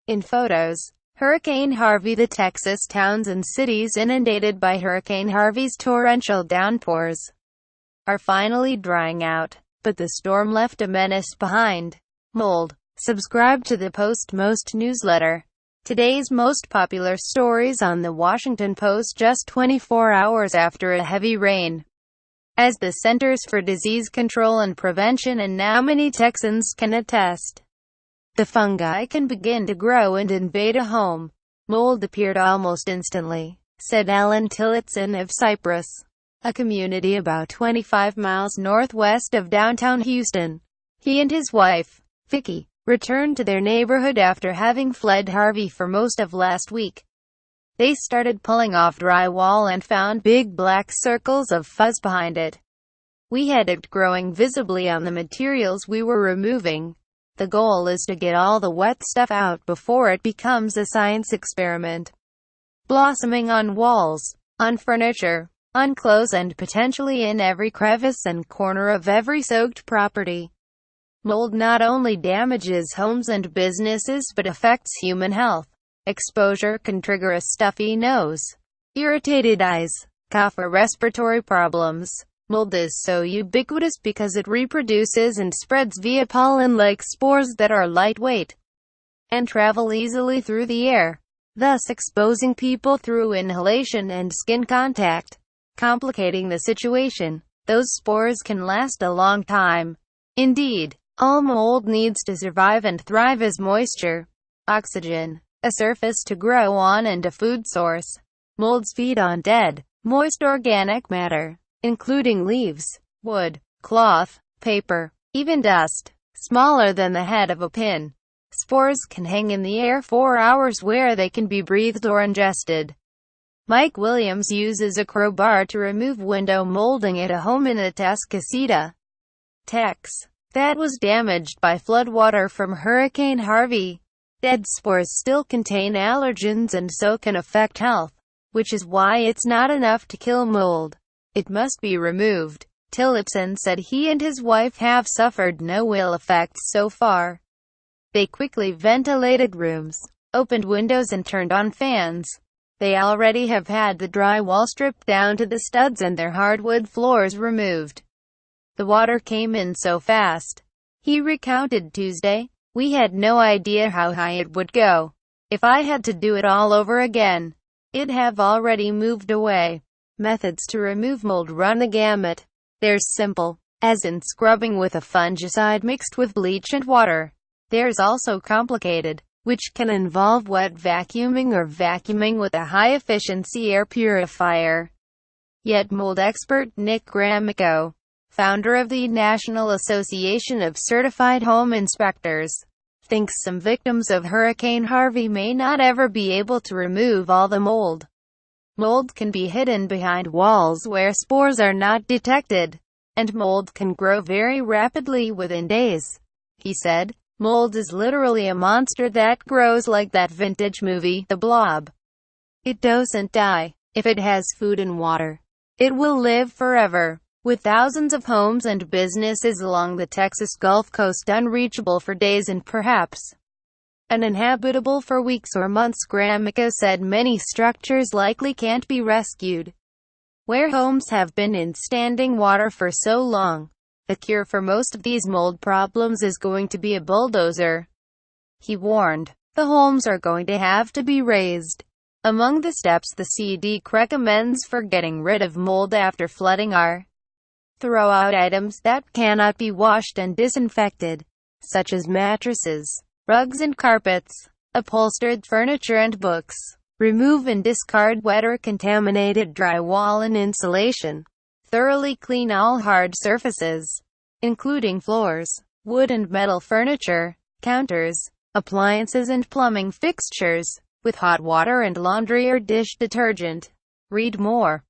In photos, Hurricane Harvey. The Texas towns and cities inundated by Hurricane Harvey's torrential downpours are finally drying out, but the storm left a menace behind: mold. Subscribe to the Post-Most newsletter. Today's most popular stories on the Washington Post just 24 hours after a heavy rain. As the Centers for Disease Control and Prevention and now many Texans can attest, the fungi can begin to grow and invade a home. Mold appeared almost instantly, said Alan Tillotson of Cypress, a community about 25 miles northwest of downtown Houston. He and his wife, Vicky, returned to their neighborhood after having fled Harvey for most of last week. They started pulling off drywall and found big black circles of fuzz behind it. We had it growing visibly on the materials we were removing. The goal is to get all the wet stuff out before it becomes a science experiment. Blossoming on walls, on furniture, on clothes, and potentially in every crevice and corner of every soaked property. Mold not only damages homes and businesses but affects human health. Exposure can trigger a stuffy nose, irritated eyes, cough, or respiratory problems. Mold is so ubiquitous because it reproduces and spreads via pollen-like spores that are lightweight and travel easily through the air, thus exposing people through inhalation and skin contact. Complicating the situation, those spores can last a long time. Indeed, all mold needs to survive and thrive is moisture, oxygen, a surface to grow on, and a food source. Molds feed on dead, moist organic matter, including leaves, wood, cloth, paper, even dust, smaller than the head of a pin. Spores can hang in the air for hours where they can be breathed or ingested. Mike Williams uses a crowbar to remove window molding at a home in Atascocita, Texas, that was damaged by floodwater from Hurricane Harvey. Dead spores still contain allergens and so can affect health, which is why it's not enough to kill mold. It must be removed. Tillotson said he and his wife have suffered no ill effects so far. They quickly ventilated rooms, opened windows, and turned on fans. They already have had the drywall stripped down to the studs and their hardwood floors removed. The water came in so fast, he recounted Tuesday. We had no idea how high it would go. If I had to do it all over again, it'd have already moved away. Methods to remove mold run the gamut. There's simple, as in scrubbing with a fungicide mixed with bleach and water. There's also complicated, which can involve wet vacuuming or vacuuming with a high-efficiency air purifier. Yet mold expert Nick Gramico, founder of the National Association of Certified Home Inspectors, thinks some victims of Hurricane Harvey may not ever be able to remove all the mold. Mold can be hidden behind walls where spores are not detected, and mold can grow very rapidly within days. He said, mold is literally a monster that grows like that vintage movie, The Blob. It doesn't die. If it has food and water, it will live forever. With thousands of homes and businesses along the Texas Gulf Coast unreachable for days and perhaps uninhabitable for weeks or months, Gramico said many structures likely can't be rescued. Where homes have been in standing water for so long, the cure for most of these mold problems is going to be a bulldozer. He warned, the homes are going to have to be raised. Among the steps the CD recommends for getting rid of mold after flooding are: throw out items that cannot be washed and disinfected, such as mattresses, rugs and carpets, upholstered furniture and books. Remove and discard wet or contaminated drywall and insulation. Thoroughly clean all hard surfaces, including floors, wood and metal furniture, counters, appliances and plumbing fixtures, with hot water and laundry or dish detergent. Read more.